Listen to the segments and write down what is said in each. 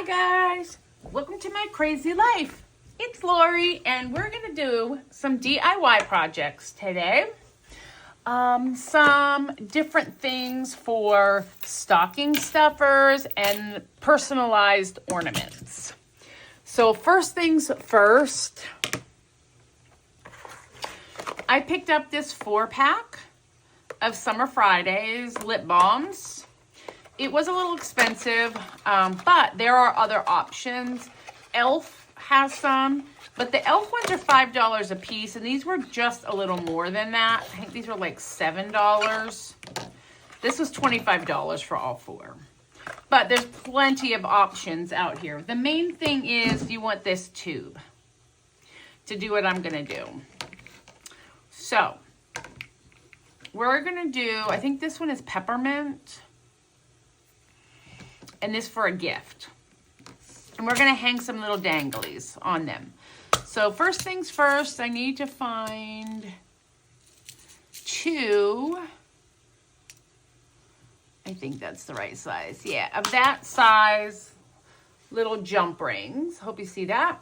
guys, welcome to my crazy life. It's Lori and we're gonna do some DIY projects today. Some different things for stocking stuffers and personalized ornaments. So first things first, I picked up this 4-pack of Summer Fridays lip balms. It was a little expensive, but there are other options. Elf has some, but the Elf ones are $5 a piece, and these were just a little more than that. I think these were like $7. This was $25 for all 4. But there's plenty of options out here. The main thing is you want this tube to do what I'm gonna do. So, we're gonna do, I think this one is peppermint, and this for a gift. And we're gonna hang some little danglies on them. So first things first, I need to find 2, I think that's the right size. Yeah, of that size little jump rings. Hope you see that.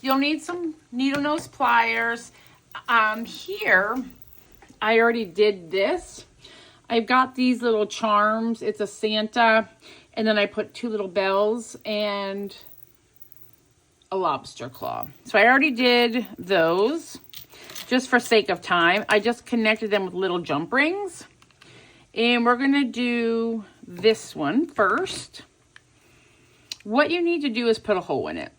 You'll need some needle nose pliers. Here, I already did this. I've got these little charms. It's a Santa, and then I put 2 little bells and a lobster claw. So I already did those just for sake of time. I just connected them with little jump rings. And we're gonna do this one first. What you need to do is put a hole in it.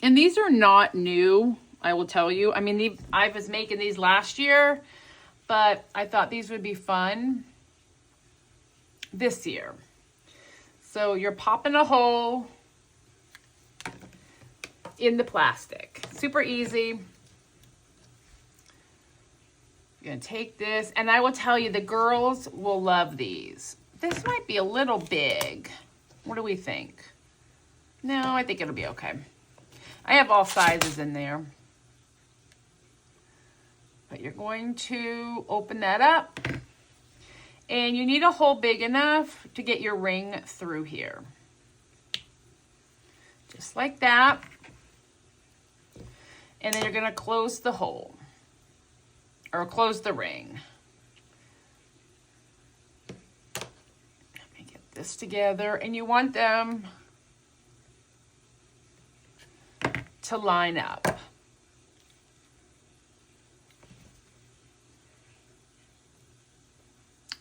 And these are not new, I will tell you. I mean, I was making these last year, but I thought these would be fun this year. So you're popping a hole in the plastic. Super easy. You're gonna take this, and I will tell you, the girls will love these. This might be a little big. What do we think? No, I think it'll be okay. I have all sizes in there. But you're going to open that up. And you need a hole big enough to get your ring through here. Just like that. And then you're gonna close the hole. Or close the ring. Let me get this together. And you want them to line up.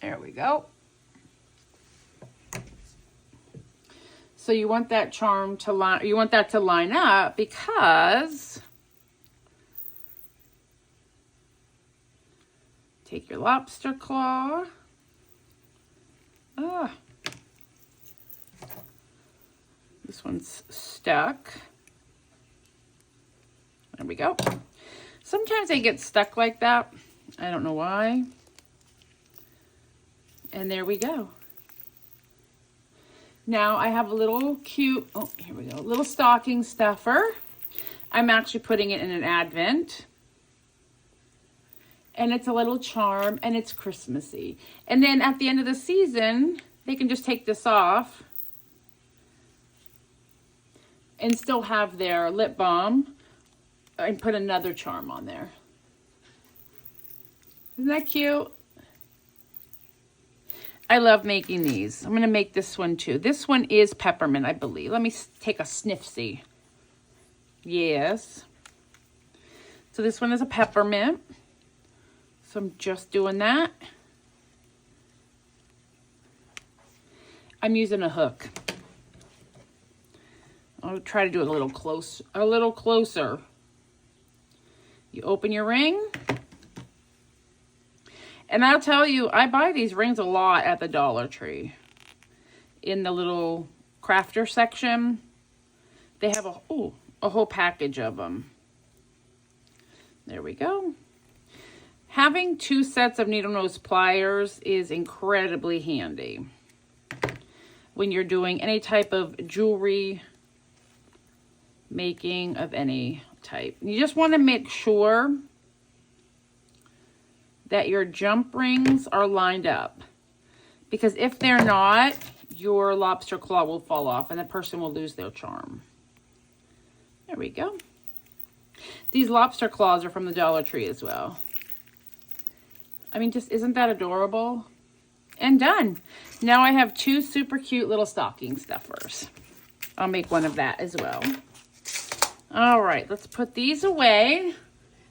There we go. So you want that charm to line, you want that to line up because take your lobster claw. This one's stuck. There we go. Sometimes they get stuck like that. I don't know why. And there we go. Now I have a little cute, oh, here we go, little stocking stuffer. I'm actually putting it in an Advent. And it's a little charm, and it's Christmassy. And then at the end of the season, they can just take this off and still have their lip balm and put another charm on there. Isn't that cute? I love making these. I'm going to make this one too. This one is peppermint, I believe. Let me take a sniff-see. Yes. So this one is a peppermint. So I'm just doing that. I'm using a hook. I'll try to do it a little closer. You open your ring. And I'll tell you, I buy these rings a lot at the Dollar Tree. In the little crafter section. They have a whole package of them. There we go. Having 2 sets of needle nose pliers is incredibly handy when you're doing any type of jewelry making of any type. You just want to make sure that your jump rings are lined up, because if they're not, your lobster claw will fall off and the person will lose their charm. There we go. These lobster claws are from the Dollar Tree as well. I mean, just isn't that adorable? And done. Now I have 2 super cute little stocking stuffers. I'll make one of that as well. All right, let's put these away.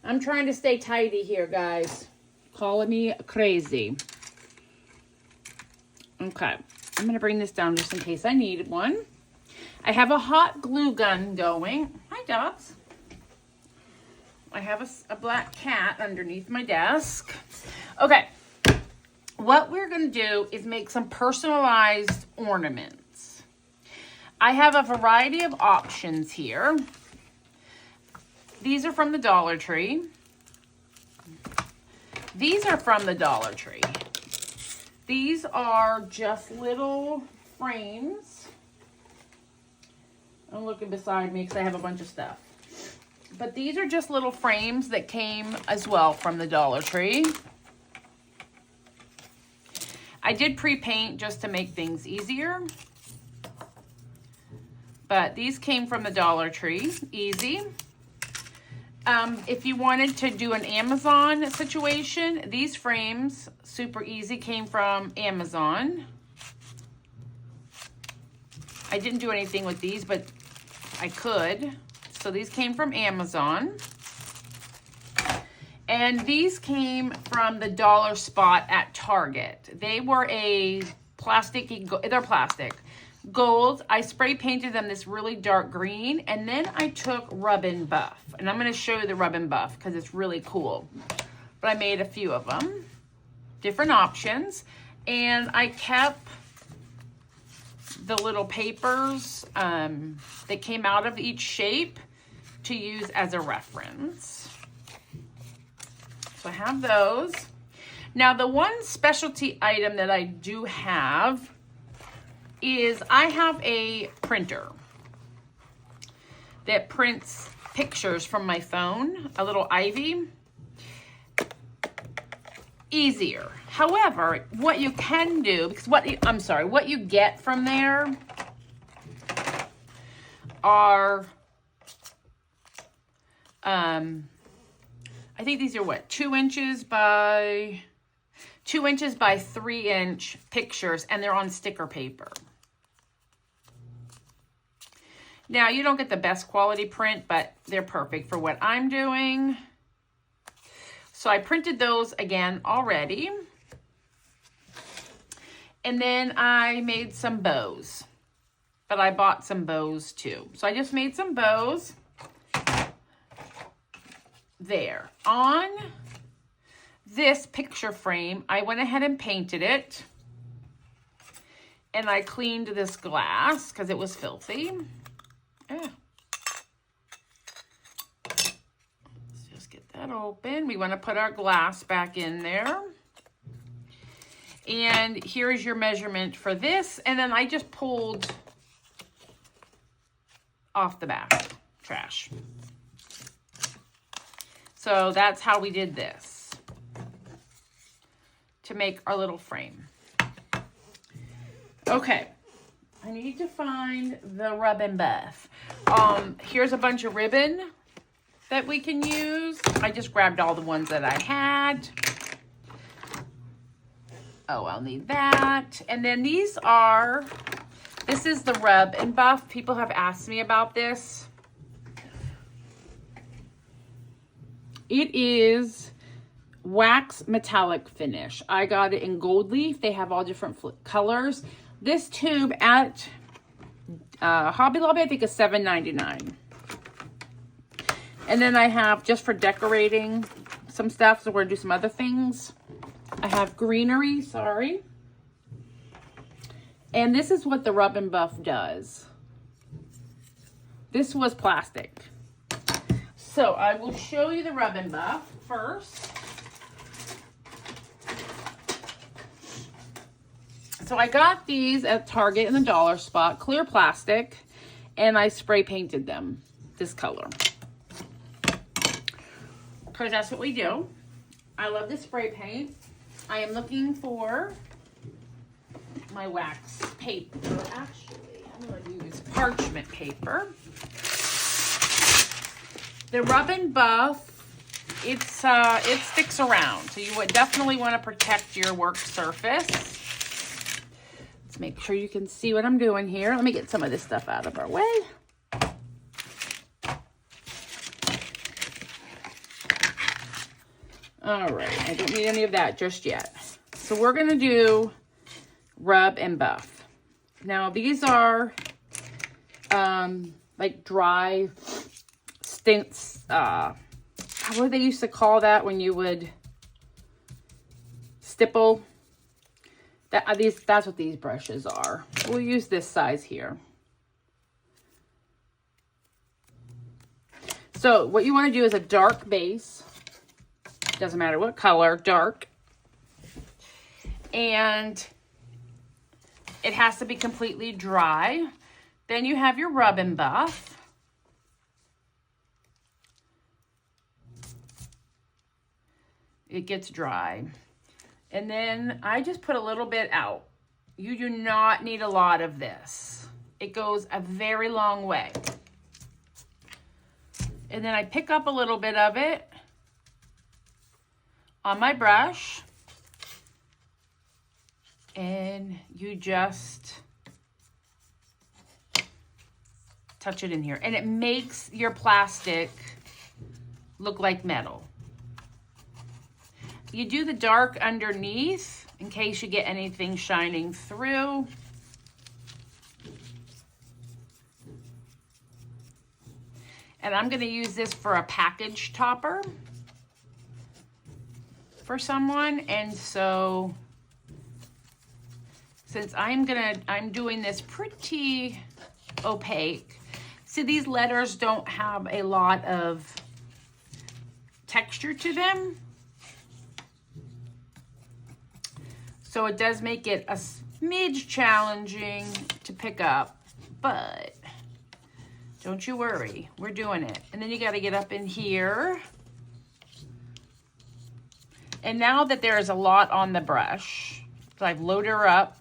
I'm trying to stay tidy here, guys. Calling me crazy. Okay, I'm gonna bring this down just in case I need one. I have a hot glue gun going. Hi, dogs. I have a black cat underneath my desk. Okay, what we're gonna do is make some personalized ornaments. I have a variety of options here. These are from the Dollar Tree. These are from the Dollar Tree. These are just little frames. I'm looking beside me because I have a bunch of stuff. But these are just little frames that came as well from the Dollar Tree. I did pre-paint just to make things easier. But these came from the Dollar Tree, easy. If you wanted to do an Amazon situation, these frames, super easy, came from Amazon. I didn't do anything with these, but I could. So these came from Amazon. And these came from the dollar spot at Target. They were a they're plastic. Gold. I spray painted them this really dark green, and then I took Rub and Buff, and I'm going to show you the Rub and Buff because it's really cool. But I made a few of them, different options, and I kept the little papers that came out of each shape to use as a reference. So I have those. Now the one specialty item that I do have is I have a printer that prints pictures from my phone, a little Ivy. Easier. However, what you can do, because what you get from there are, I think these are what, 2 inches by 3 inch pictures, and they're on sticker paper. Now, you don't get the best quality print, but they're perfect for what I'm doing. So I printed those again already. And then I made some bows. But I bought some bows too. So I just made some bows. There. On this picture frame, I went ahead and painted it. And I cleaned this glass because it was filthy. Yeah. Let's just get that open. We want to put our glass back in there. And here is your measurement for this. And then I just pulled off the back trash. So that's how we did this to make our little frame. Okay. I need to find the Rub and Buff. Here's a bunch of ribbon that we can use. I just grabbed all the ones that I had. Oh, I'll need that. And then this is the Rub and Buff. People have asked me about this. It is wax metallic finish. I got it in gold leaf. They have all different colors. This tube at Hobby Lobby, I think, is $7.99. And then I have, just for decorating some stuff, so we're going to do some other things. I have greenery, sorry. And this is what the Rub and Buff does. This was plastic. So I will show you the Rub and Buff first. So I got these at Target in the dollar spot, clear plastic, and I spray painted them this color. Because that's what we do. I love the spray paint. I am looking for my wax paper. Actually, I'm going to use parchment paper. The rub and buff, it sticks around, so you would definitely want to protect your work surface. Let's make sure you can see what I'm doing here. Let me get some of this stuff out of our way. All right, I don't need any of that just yet. So we're gonna do rub and buff. Now these are like dry stints, what do they used to call that when you would stipple? That's what these brushes are. We'll use this size here. So what you want to do is a dark base. Doesn't matter what color, dark. And it has to be completely dry. Then you have your rub and buff. It gets dry. And then I just put a little bit out. You do not need a lot of this. It goes a very long way. And then I pick up a little bit of it on my brush, and you just touch it in here, and it makes your plastic look like metal. You do the dark underneath in case you get anything shining through. And I'm going to use this for a package topper for someone. And so since I'm doing this pretty opaque, see, these letters don't have a lot of texture to them. So it does make it a smidge challenging to pick up, but don't you worry, we're doing it. And then you got to get up in here. And now that there is a lot on the brush, so I've loaded her up.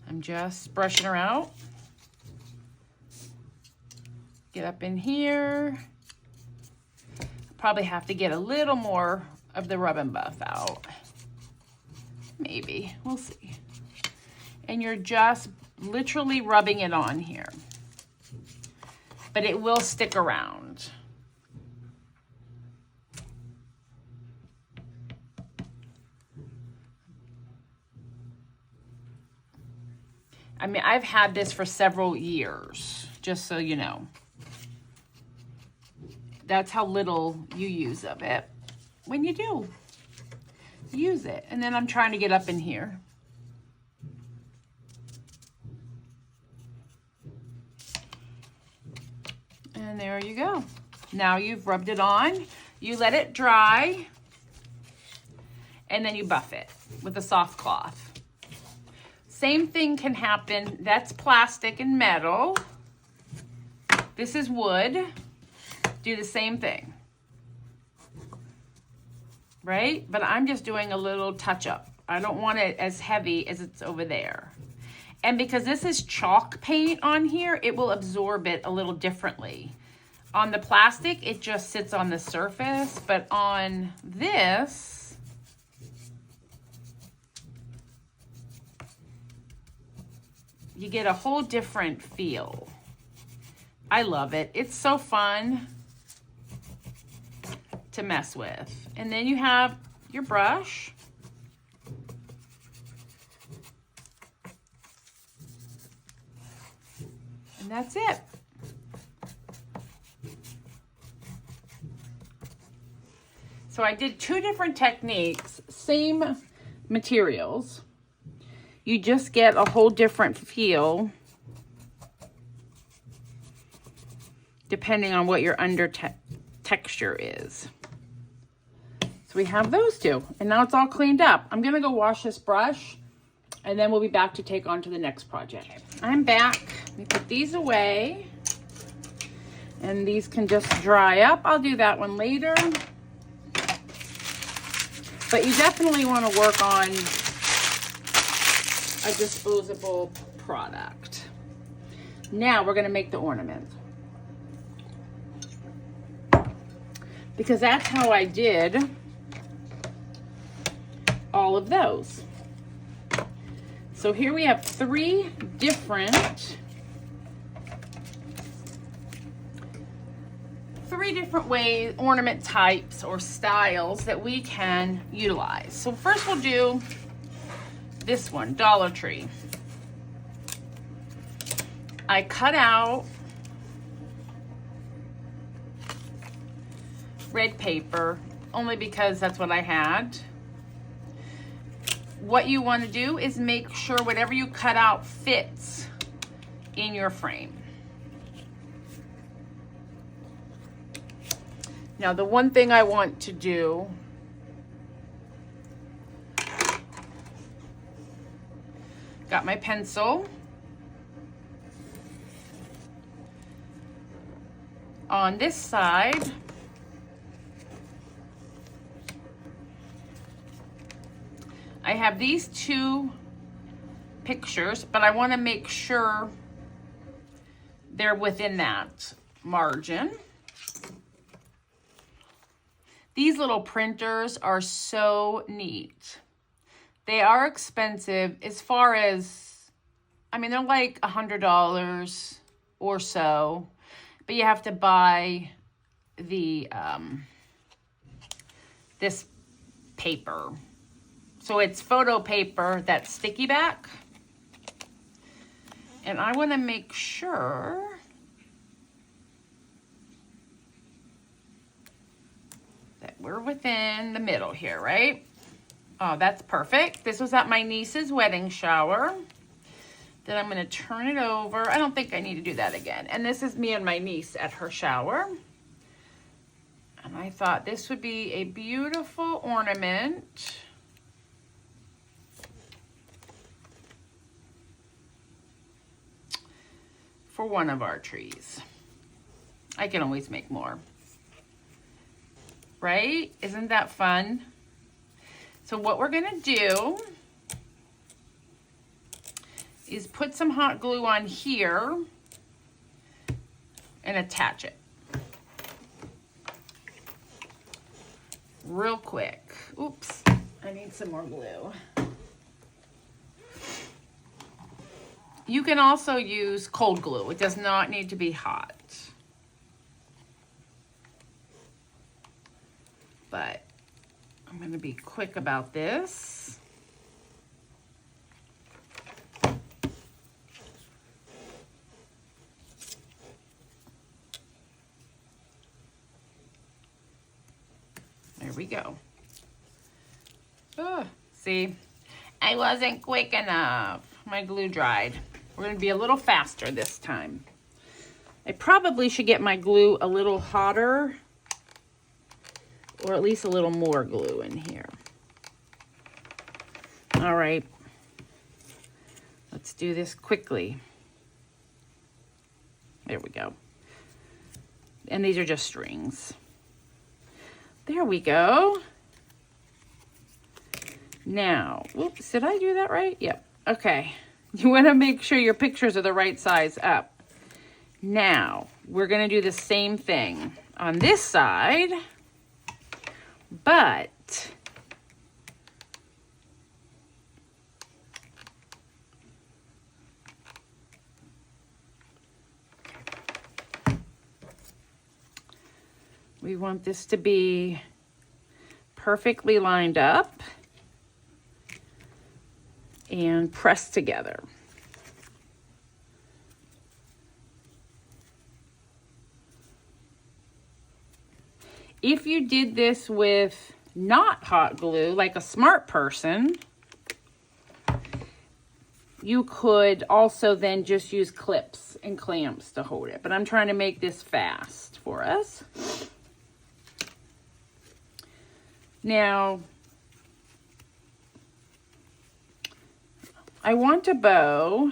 I'm just brushing her out. Get up in here. Probably have to get a little more of the rub and buff out. Maybe, we'll see. And you're just literally rubbing it on here. But it will stick around. I mean, I've had this for several years, just so you know. That's how little you use of it. When you do, use it. And then I'm trying to get up in here. And there you go. Now you've rubbed it on. You let it dry. And then you buff it with a soft cloth. Same thing can happen. That's plastic and metal. This is wood. Do the same thing. Right? But I'm just doing a little touch up. I don't want it as heavy as it's over there. And because this is chalk paint on here, it will absorb it a little differently. On the plastic, it just sits on the surface, but on this, you get a whole different feel. I love it. It's so fun to mess with. And then you have your brush. And that's it. So I did two different techniques, same materials. You just get a whole different feel depending on what your texture is. So we have those two, and now it's all cleaned up. I'm gonna go wash this brush, and then we'll be back to take on to the next project. I'm back. Let me put these away, and these can just dry up. I'll do that one later. But you definitely want to work on a disposable product. Now we're going to make the ornament. Because that's how I did all of those. So here we have three different ways, ornament types or styles that we can utilize. So first we'll do this one, Dollar Tree. I cut out red paper only because that's what I had. What you want to do is make sure whatever you cut out fits in your frame. Now, the one thing I want to do got my pencil. On this side, I have these two pictures, but I want to make sure they're within that margin. These little printers are so neat. They are expensive as far as, I mean, they're like $100 or so, but you have to buy the, this paper. So it's photo paper that's sticky back. And I want to make sure that we're within the middle here, right? Oh, that's perfect. This was at my niece's wedding shower. Then I'm going to turn it over. I don't think I need to do that again. And this is me and my niece at her shower. And I thought this would be a beautiful ornament. For one of our trees. I can always make more. Right? Isn't that fun? So what we're gonna do is put some hot glue on here and attach it. Real quick. Oops, I need some more glue. You can also use cold glue. It does not need to be hot. But I'm going to be quick about this. There we go. Oh, see, I wasn't quick enough. My glue dried. We're going to be a little faster this time. I probably should get my glue a little hotter, or at least a little more glue in here. All right, let's do this quickly. There we go. And these are just strings. There we go. Now, whoops, did I do that right? Yep, okay. You want to make sure your pictures are the right size up. Now, we're going to do the same thing on this side, but we want this to be perfectly lined up and pressed together. If you did this with not hot glue, like a smart person, you could also then just use clips and clamps to hold it. But I'm trying to make this fast for us. Now, I want a bow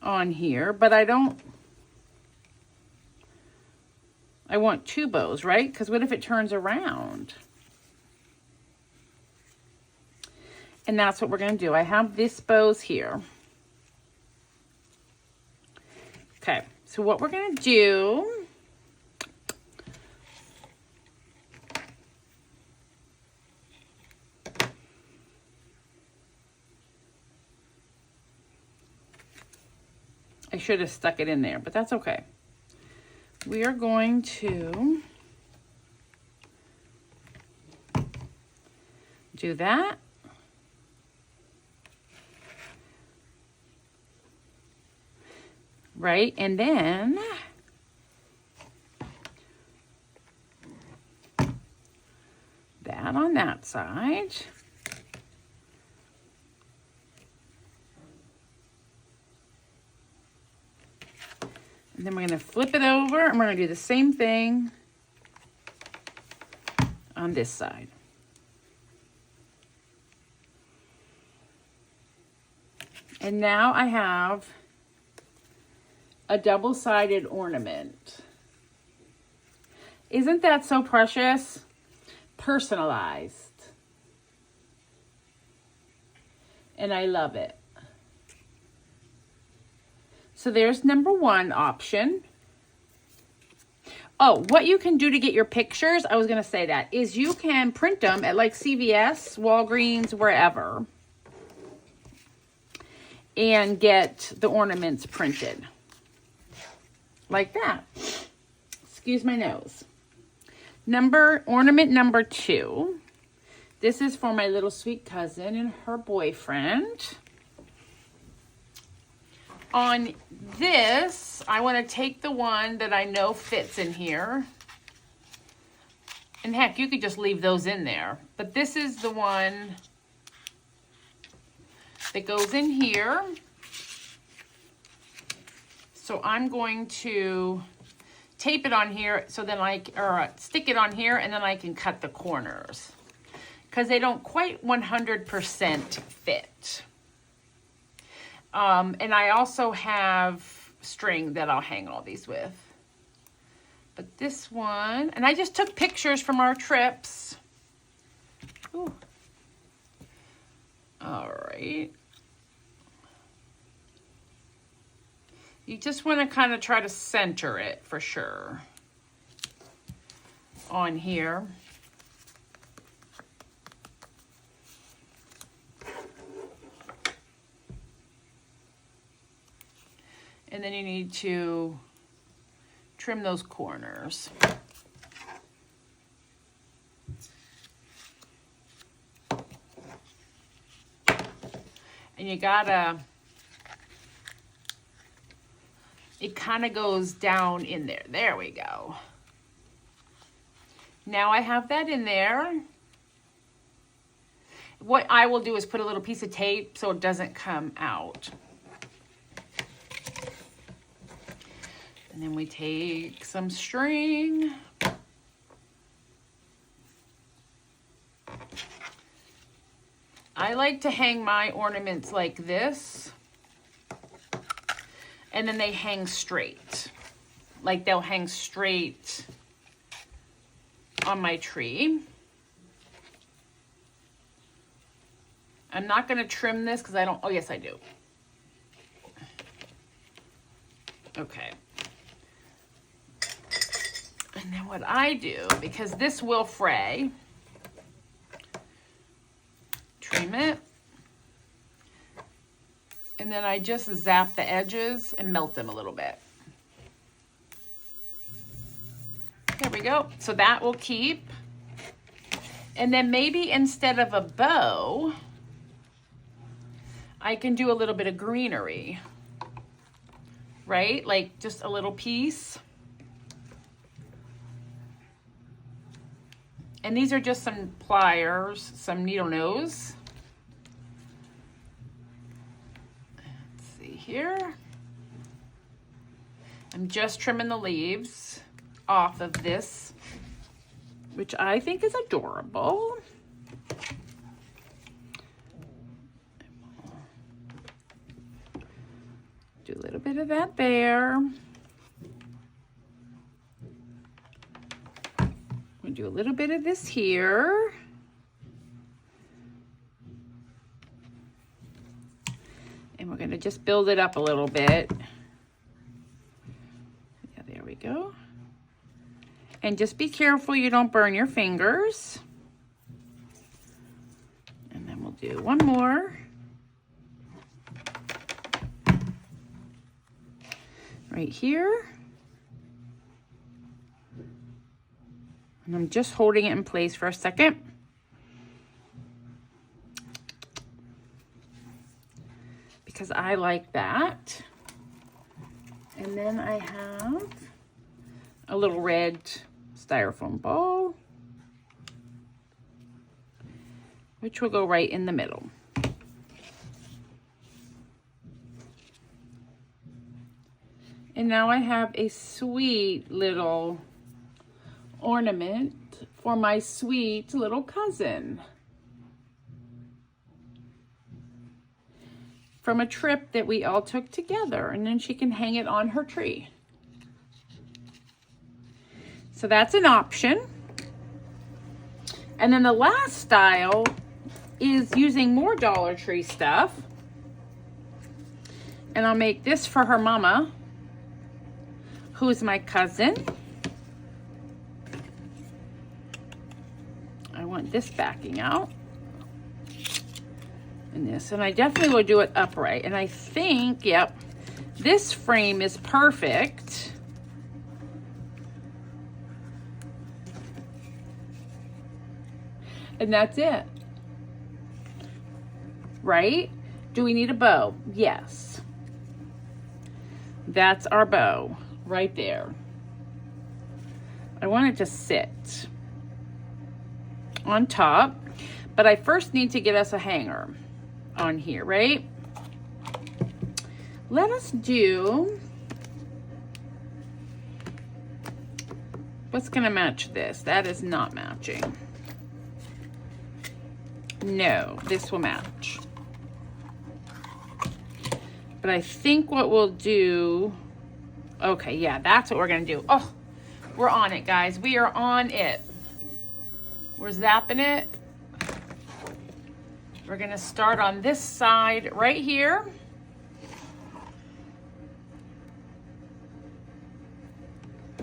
on here, but I I want 2 bows, right? Because what if it turns around? And that's what we're going to do. I have this bows here. Okay, so what we're going to do, I should have stuck it in there, but that's okay. We are going to do that. Right, and then that on that side. And then we're going to flip it over and we're going to do the same thing on this side. And now I have a double-sided ornament. Isn't that so precious? Personalized. And I love it. So there's number 1 option. Oh, what you can do to get your pictures, I was going to say that, is you can print them at like CVS, Walgreens, wherever, and get the ornaments printed. Like that. Excuse my nose. Ornament number 2. This is for my little sweet cousin and her boyfriend. On this, I want to take the one that I know fits in here. And heck, you could just leave those in there. But this is the one that goes in here. So I'm going to tape it on here so then stick it on here and then I can cut the corners. Because they don't quite 100% fit. And I also have string that I'll hang all these with. But this one, and I just took pictures from our trips. Ooh. All right. You just want to kind of try to center it for sure on here. And then you need to trim those corners. And you gotta, it kind of goes down in there. There we go. Now I have that in there. What I will do is put a little piece of tape so it doesn't come out. And then we take some string. I like to hang my ornaments like this. And then they hang straight. Like they'll hang straight on my tree. I'm not going to trim this because I don't, oh yes I do. Okay. And then what I do, because this will fray, trim it, and then I just zap the edges and melt them a little bit. There we go. So that will keep. And then maybe instead of a bow, I can do a little bit of greenery, right? Like just a little piece. And these are just some pliers, some needle nose. Let's see here. I'm just trimming the leaves off of this, which I think is adorable. Do a little bit of that there. gonna do a little bit of this here. And we're gonna just build it up a little bit. Yeah, there we go. And just be careful you don't burn your fingers. And then we'll do one more. Right here. And I'm just holding it in place for a second. Because I like that. And then I have a little red styrofoam ball, which will go right in the middle. And now I have a sweet little ornament for my sweet little cousin from a trip that we all took together, and then she can hang it on her tree. So that's an option. And then the last style is using more Dollar Tree stuff. And I'll make this for her mama, who's my cousin. I want this backing out. And this, and I definitely will do it upright. And I think, yep, this frame is perfect. And that's it. Right? Do we need a bow? Yes. That's our bow right there. I want it to sit on top, but I first need to get us a hanger on here, right? Let us do, what's gonna match this? That is not matching. No, this will match. But I think what we'll do, okay, yeah, that's what we're gonna do. Oh, we're on it, guys. We are on it. We're zapping it. We're gonna start on this side right here.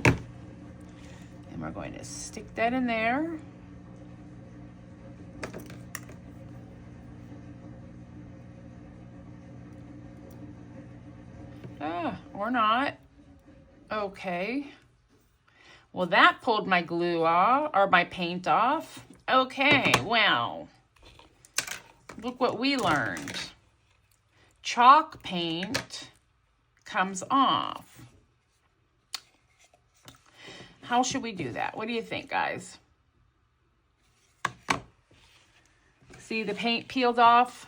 And we're going to stick that in there. Or not. Okay. Well, that pulled my glue off, or my paint off. Okay, well, look what we learned. Chalk paint comes off. How should we do that? What do you think, guys? See the paint peeled off?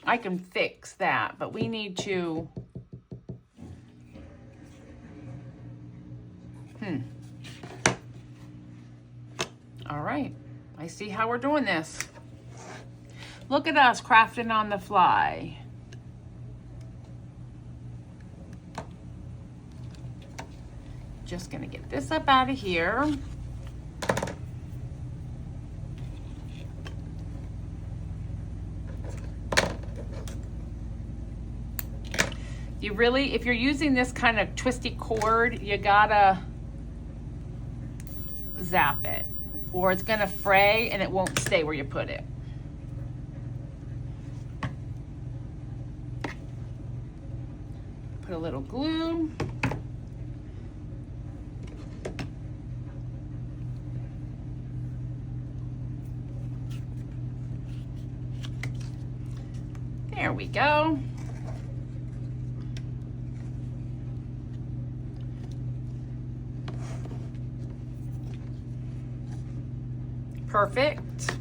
I can fix that, but we need to... All right, I see how we're doing this. Look at us crafting on the fly. Just gonna get this up out of here. You really, if you're using this kind of twisty cord, you gotta zap it, or it's gonna fray and it won't stay where you put it. Put a little glue. There we go. Perfect.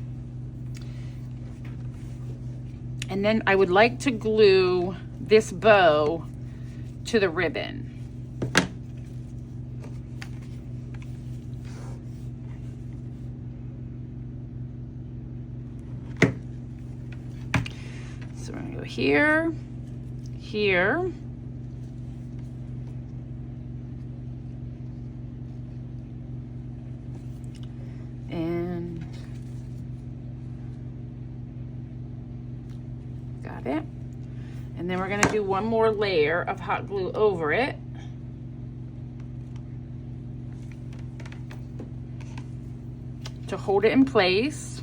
And then I would like to glue this bow to the ribbon. So we're gonna go here, here, Got it. And then we're gonna do one more layer of hot glue over it. To hold it in place.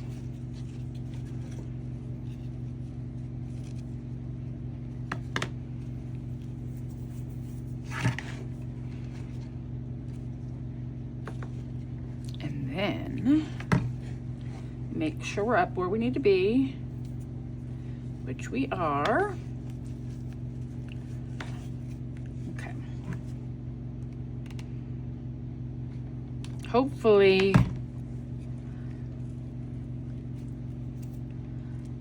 And then make sure we're up where we need to be, which we are. Okay. Hopefully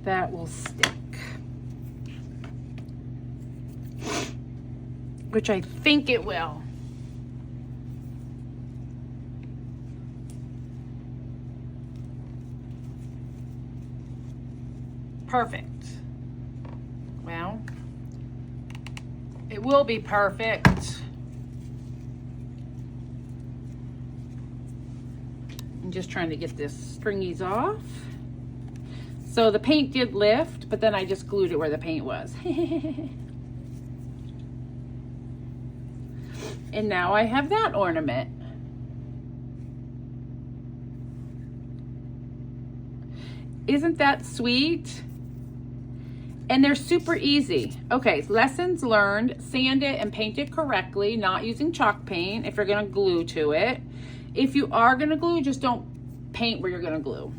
that will stick, which I think it will. Perfect. Well, it will be perfect. I'm just trying to get this stringies off. So the paint did lift, but then I just glued it where the paint was. And now I have that ornament. Isn't that sweet? And they're super easy. Okay, lessons learned: sand it and paint it correctly, not using chalk paint if you're gonna glue to it. If you are gonna glue, just don't paint where you're gonna glue.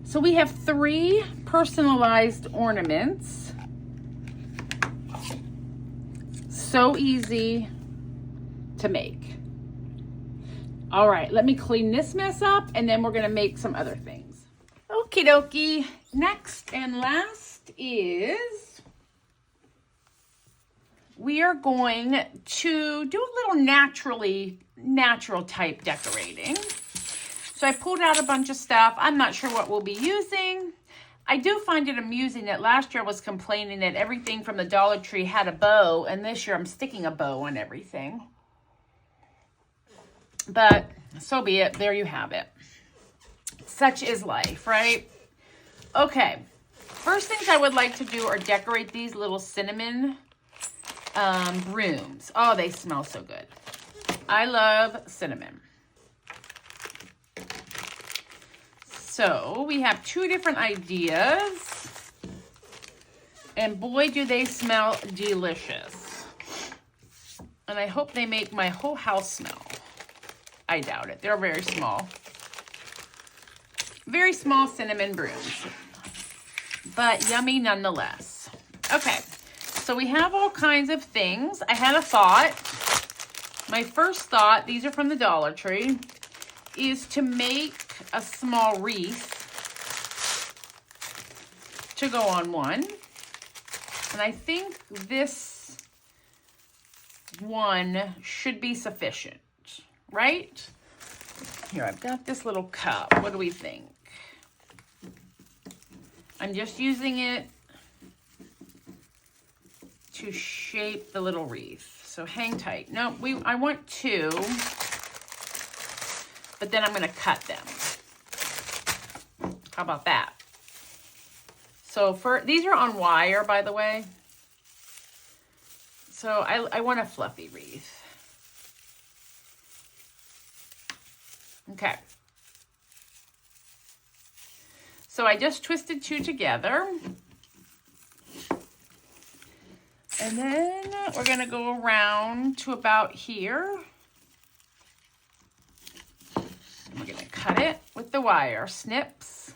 So we have 3 personalized ornaments. So easy to make. All right, let me clean this mess up and then we're gonna make some other things. Okie dokie. Next and last is we are going to do a little natural type decorating. So I pulled out a bunch of stuff. I'm not sure what we'll be using. I do find it amusing that last year I was complaining that everything from the Dollar Tree had a bow, and this year I'm sticking a bow on everything. But so be it. There you have it. Such is life, right? Okay. First things I would like to do are decorate these little cinnamon brooms. Oh, they smell so good. I love cinnamon. So we have 2 different ideas, and boy, do they smell delicious. And I hope they make my whole house smell. I doubt it. They're very small. Very small cinnamon brooms, but yummy nonetheless. Okay, so we have all kinds of things. I had a thought. My first thought, these are from the Dollar Tree, is to make a small wreath to go on one. And I think this one should be sufficient, right? Here, I've got this little cup. What do we think? I'm just using it to shape the little wreath. So hang tight. No, I want 2, but then I'm going to cut them. How about that? So these are on wire, by the way. So I want a fluffy wreath. Okay. So I just twisted 2 together. And then we're going to go around to about here. And we're going to cut it with the wire snips.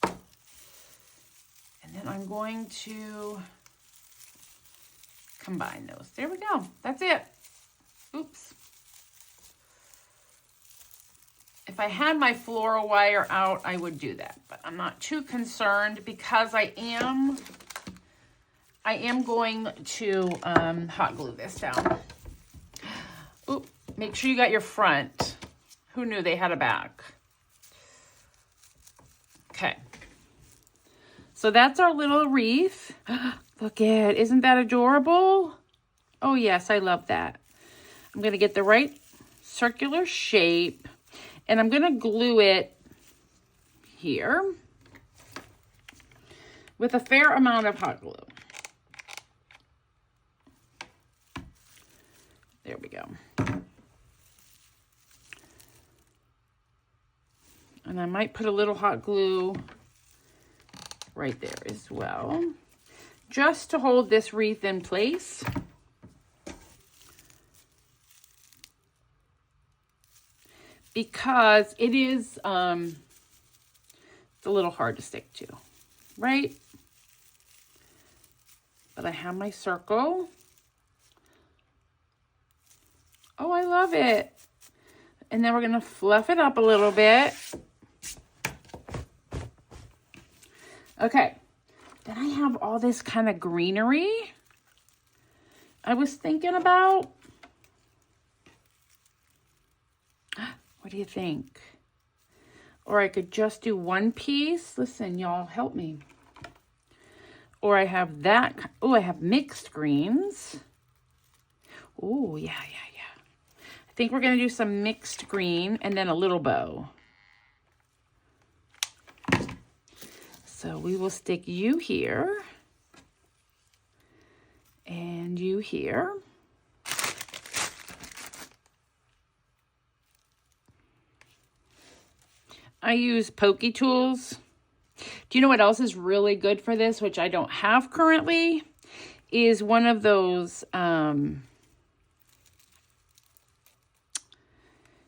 And then I'm going to combine those. There we go. That's it. Oops. If I had my floral wire out, I would do that, but I'm not too concerned because I am going to hot glue this down. Oop, make sure you got your front. Who knew they had a back? Okay. So that's our little wreath. Look at it. Isn't that adorable? Oh yes, I love that. I'm going to get the right circular shape. And I'm going to glue it here. with a fair amount of hot glue. There we go. And I might put a little hot glue right there as well, just to hold this wreath in place. Because it is, it's a little hard to stick to, right? But I have my circle. Oh, I love it. And then we're gonna fluff it up a little bit. Okay, then I have all this kind of greenery I was thinking about. What do you think? Or I could just do one piece. Listen, y'all, help me. Or I have that. Oh, I have mixed greens. Oh, yeah. I think we're going to do some mixed green and then a little bow. So we will stick you here. And you here. I use pokey tools. Do you know what else is really good for this, which I don't have currently, is one of those,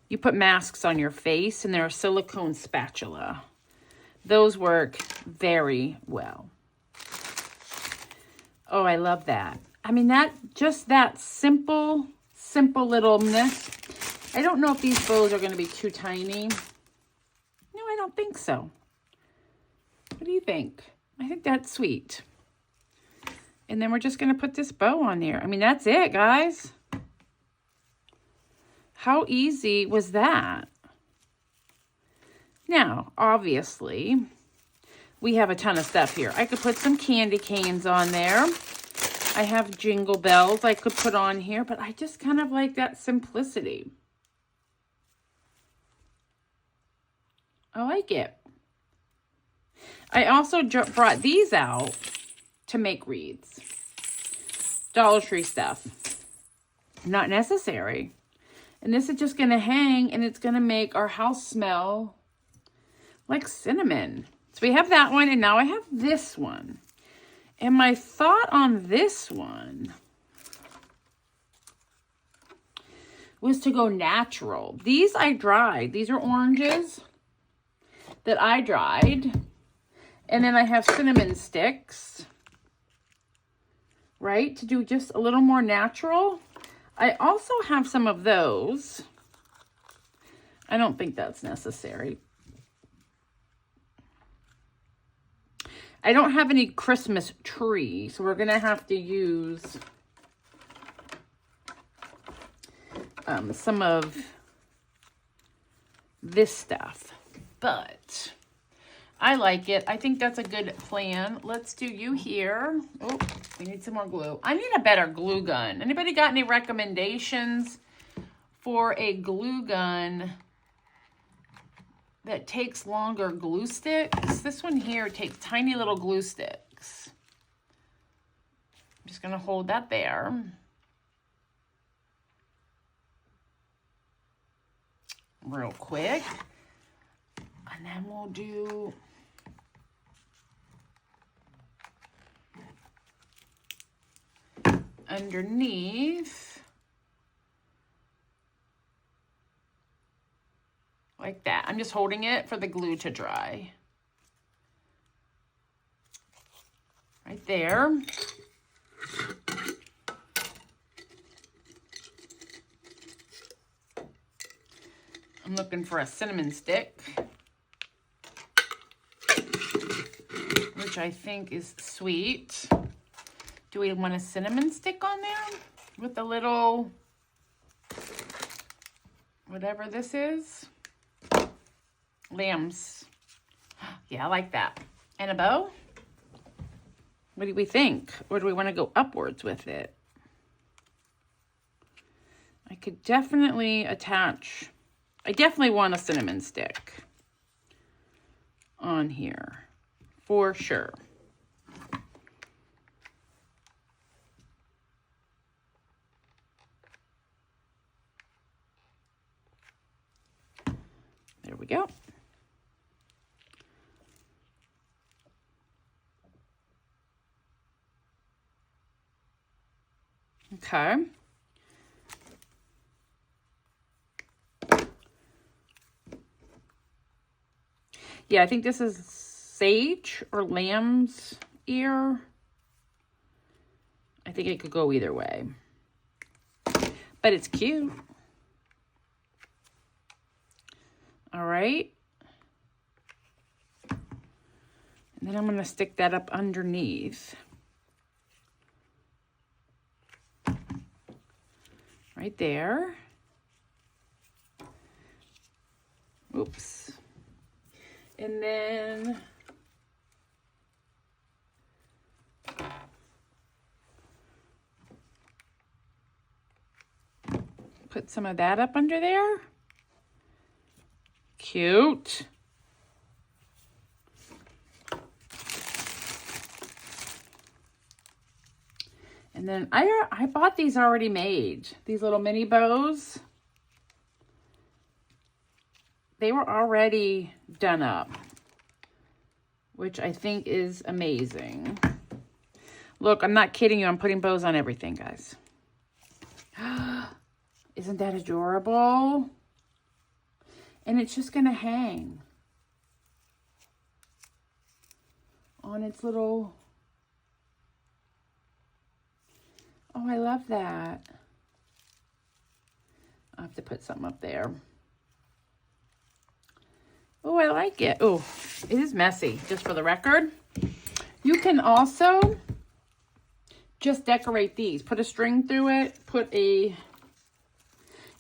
you put masks on your face and they're a silicone spatula. Those work very well. Oh, I love that. I mean, that simple littleness. I don't know if these bows are going to be too tiny. No, I don't think so. What do you think? I think that's sweet. And then we're just going to put this bow on there. I mean, that's it, guys. How easy was that? Now, obviously, we have a ton of stuff here. I could put some candy canes on there. I have jingle bells I could put on here, but I just kind of like that simplicity. I like it. I also brought these out to make wreaths. Dollar Tree stuff. Not necessary. And this is just going to hang, and it's going to make our house smell like cinnamon. So we have that one, and now I have this one. And my thought on this one was to go natural. These I dried. These are oranges that I dried. And then I have cinnamon sticks, right, to do just a little more natural. I also have some of those. I don't think that's necessary. I don't have any Christmas tree, so we're going to have to use some of this stuff. But I like it. I think that's a good plan. Let's do you here. Oh, we need some more glue. I need a better glue gun. Anybody got any recommendations for a glue gun that takes longer glue sticks? This one here takes tiny little glue sticks. I'm just going to hold that there. Real quick. And then we'll do underneath like that. I'm just holding it for the glue to dry. Right there. I'm looking for a cinnamon stick, which I think is sweet. Do we want a cinnamon stick on there with a little, whatever this is? Lambs. Yeah, I like that. And a bow? What do we think? Or do we want to go upwards with it? I could definitely attach, I definitely want a cinnamon stick on here, for sure. we go. Okay. Yeah, I think this is sage or lamb's ear. I think it could go either way. But it's cute. All right. And then I'm going to stick that up underneath. Right there. Oops. And then put some of that up under there. Cute. And then I bought these already made. These little mini bows. They were already done up, which I think is amazing. Look, I'm not kidding you. I'm putting bows on everything, guys. Isn't that adorable? And it's just going to hang on its little... Oh, I love that. I'll have to put something up there. Oh, I like it. Oh, it is messy, just for the record. You can also just decorate these. Put a string through it.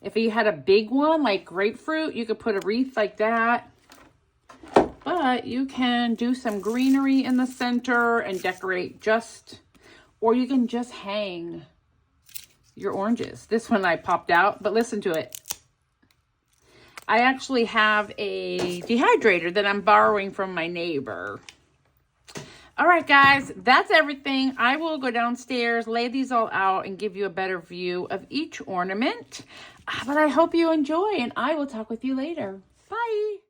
If you had a big one, like grapefruit, you could put a wreath like that. But you can do some greenery in the center and decorate or you can just hang your oranges. This one I popped out, but listen to it. I actually have a dehydrator that I'm borrowing from my neighbor. All right, guys, that's everything. I will go downstairs, lay these all out, and give you a better view of each ornament. But I hope you enjoy, and I will talk with you later. Bye.